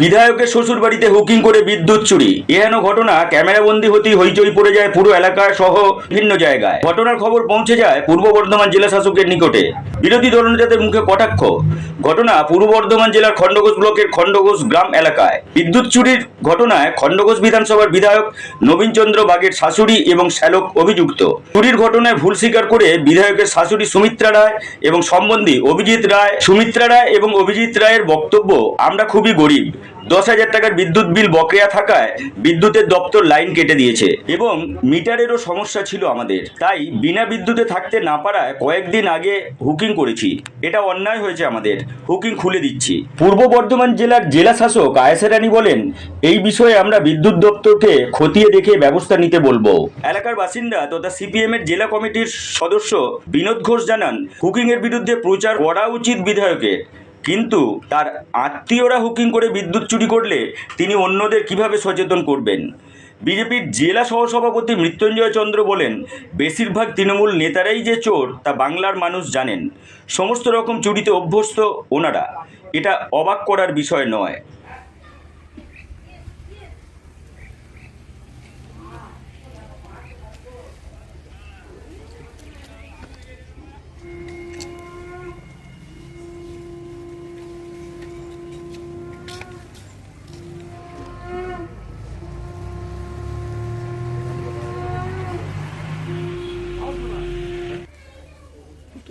বিধায়কের শ্বশুর বাড়িতে হুকিং করে বিদ্যুৎ চুরি, এহেন ঘটনা ক্যামেরাবন্দি হতেই হইচই পড়ে যায় পুরো এলাকা সহ ভিন্ন জায়গায়। ঘটনার খবর পৌঁছে যায় পূর্ব বর্ধমান জেলা শাসকের নিকটে। বিরোধী দলনেতাদের মুখে কটাক্ষ। ঘটনা পূর্ব বর্ধমান জেলার খণ্ডঘোষ ব্লকের খণ্ডঘোষ গ্রাম এলাকায়। বিদ্যুৎ চুরির ঘটনায় খণ্ডঘোষ বিধানসভার বিধায়ক নবীন চন্দ্র বাগের শাশুড়ি এবং শ্যালক অভিযুক্ত। চুরির ঘটনায় ভুল স্বীকার করে বিধায়কের শাশুড়ি সুমিত্রা রায় এবং সম্বন্ধী অভিজিৎ রায়। সুমিত্রা রায় এবং অভিজিৎ রায়ের বক্তব্য, আমরা খুবই গরিব, 10,000 টাকার বিদ্যুৎ বিল বকেয়া থাকায় বিদ্যুতের দপ্তর লাইন কেটে দিয়েছে এবং মিটারেরও সমস্যা ছিল আমাদের, তাই বিনা বিদ্যুতে থাকতে না পারায় কয়েকদিন আগে হুকিং করেছি। এটা অন্যায় হয়েছে আমাদের, হুকিং খুলে দিচ্ছি। পূর্ব বর্ধমান জেলার জেলা শাসক আয়েশা রানী বলেন, এই বিষয়ে আমরা বিদ্যুৎ দপ্তরকে খতিয়ে দেখে ব্যবস্থা নিতে বলবো। এলাকার বাসিন্দা তথা সিপিএম এর জেলা কমিটির সদস্য বিনোদ ঘোষ জানান, হুকিং এর বিরুদ্ধে প্রচার করা উচিত বিধায়কের, কিন্তু তার আত্মীয়রা হুকিং করে বিদ্যুৎ চুরি করলে তিনি অন্যদের কিভাবে সচেতন করবেন। বিজেপির জেলা সহসভাপতি মৃত্যুঞ্জয় চন্দ্র বলেন, বেশিরভাগ তৃণমূল নেতারাই যে চোর তা বাংলার মানুষ জানেন। সমস্ত রকম চুরিতে অভ্যস্ত ওনারা, এটা অবাক করার বিষয় নয়।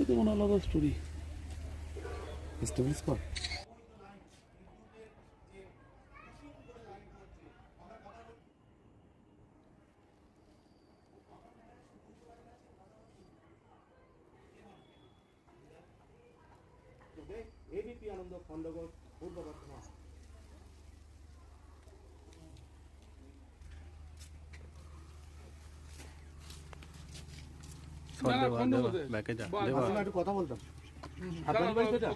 তেমন আলাদা স্টোরি এস্টাবলিশ কর। এবিপি আনন্দ খণ্ডঘোষ পূর্ব বর্ধমান। একটু কথা বলতাম, আপনার বাড়ি কোথা?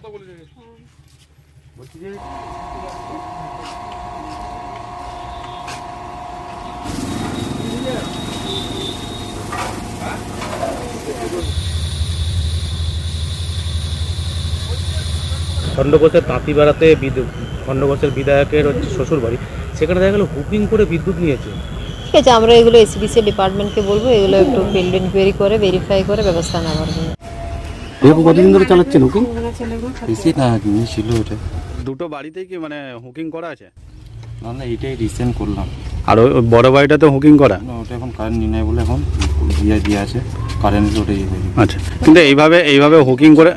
বলছি যে খণ্ডঘোষের তাঁতিপাড়াতে খণ্ডঘোষের বিধায়কের হচ্ছে শ্বশুর বাড়ি, সেখানে দেখা গেল হুকিং করে বিদ্যুৎ নিয়েছে। ঠিক আছে, আমরা এগুলো এসিবিসি ডিপার্টমেন্টকে বলবো, এগুলো একটু ফিল্ড ইনকোয়ারি করে ভেরিফাই করে ব্যবস্থা নেওয়ার জন্য। কতদিন ধরে চালাচ্ছেন হুকিং? বেশি না, ছিল ওটা। দুটো বাড়িতেই কি মানে হুকিং করা আছে? না না, এটাই রিসেন্ট করলাম। আর ওই বড় বাড়িটাতে হুকিং করা? না, ওটা এখন কারেন্ট নিয়ে নেয় বলে এখন দিয়ে আছে, কারেন্ট ওটাই হয়ে গেছে। আচ্ছা, কিন্তু এইভাবে হুকিং করে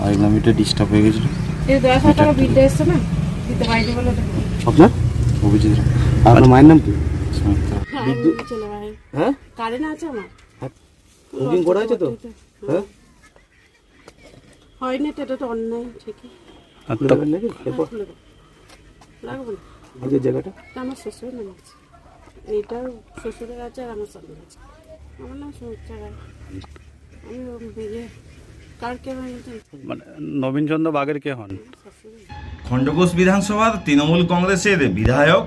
আর এগুলো এটা ডিস্টার্ব হয়ে গেছিল। আপনার অভিজিৎ রায়। আপনার মায়ের নাম কি? সুমিত্রা। হ্যাঁ, কারেন্ট আছে আমার। হুকিং করা আছে তো? হ্যাঁ, হয়নি তো, এটা তো অন্যায়। ঠিকই খুলবেন নাকি এরপর? লাগবে না, আগের জায়গাটা এটা আমার শ্বশুরের নাম আছে, এইটার শ্বশুরের আছে আর আমার স্বামীর আছে। আমার নাম সুমিত্রা রায়। আমি বেরিয়ে কার কে মানে নবীন চন্দ্র বাগের কে হন? খণ্ডঘোষ বিধানসভার তৃণমূল কংগ্রেসের বিধায়ক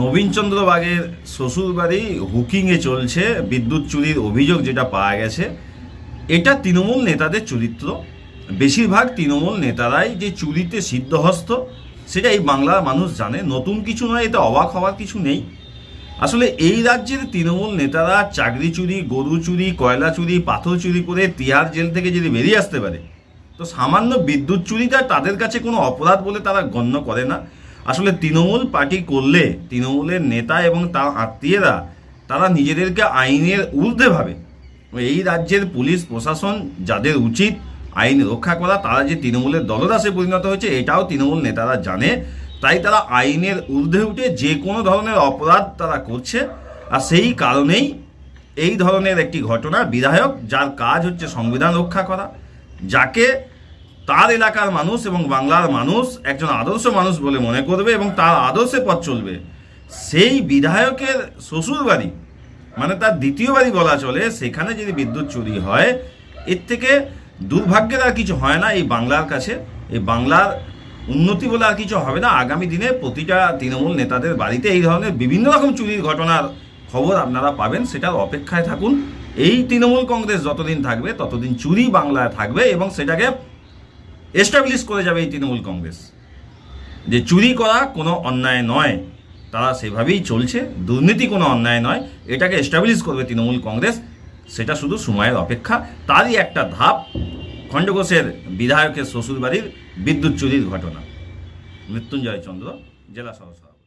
নবীন চন্দ্র বাগের শ্বশুর বাড়ি হুকিংয়ে চলছে। বিদ্যুৎ চুরির অভিযোগ যেটা পাওয়া গেছে, এটা তৃণমূল নেতাদের চরিত্র। বেশিরভাগ তৃণমূল নেতারাই যে চুরিতে সিদ্ধহস্ত, সেটা এই বাংলার মানুষ জানে। নতুন কিছু নয়, এতে অবাক হওয়ার কিছু নেই। আসলে এই রাজ্যের তৃণমূল নেতারা চাকরি চুরি, গরু চুরি, কয়লা চুরি, পাথর চুরি করে তিহার জেল থেকে যদি বেরিয়ে আসতে পারে, তো সামান্য বিদ্যুৎ চুরিটা তাদের কাছে কোনো অপরাধ বলে তারা গণ্য করে না। আসলে তৃণমূল পার্টি করলে তৃণমূলের নেতা এবং তার আত্মীয়রা তারা নিজেদেরকে আইনের ঊর্ধ্বে ভাবে। এই রাজ্যের পুলিশ প্রশাসন যাদের উচিত আইন রক্ষা করা, তারা যে তৃণমূলের দলদাসে পরিণত হয়েছে এটাও তৃণমূল নেতারা জানে। তাই তারা আইনের ঊর্ধ্বে উঠে যে কোনো ধরনের অপরাধ তারা করছে। আর সেই কারণেই এই ধরনের একটি ঘটনা, বিধায়ক যার কাজ হচ্ছে সংবিধান রক্ষা করা, যাকে তার এলাকার মানুষ এবং বাংলার মানুষ একজন আদর্শ মানুষ বলে মনে করবে এবং তার আদর্শে পথ চলবে, সেই বিধায়কের শ্বশুর বাড়ি, মানে তার দ্বিতীয় বাড়ি বলা চলে, সেখানে যদি বিদ্যুৎ চুরি হয়, এর থেকে দুর্ভাগ্যের আর কিছু হয় না এই বাংলার কাছে। এই বাংলার উন্নতি বলে আর কিছু হবে না। আগামী দিনে প্রতিটা তৃণমূল নেতাদের বাড়িতে এই ধরনের বিভিন্ন রকম চুরির ঘটনার খবর আপনারা পাবেন, সেটার অপেক্ষায় থাকুন। এই তৃণমূল কংগ্রেস যতদিন থাকবে ততদিন চুরি বাংলায় থাকবে এবং সেটাকে এস্টাবলিশ করে যাবে এই তৃণমূল কংগ্রেস। যে চুরি করা কোনো অন্যায় নয়, তারা সেভাবেই চলছে, দুর্নীতি কোনো অন্যায় নয়, এটাকে এস্টাবলিশ করবে তৃণমূল কংগ্রেস, সেটা শুধু সময়ের অপেক্ষা। তারই একটা ধাপ খণ্ডঘোষের বিধায়কের শ্বশুরবাড়ির বিদ্যুৎ চুরির ঘটনা। মৃত্যুঞ্জয় চন্দ্র, জেলা সহ সভাপতি।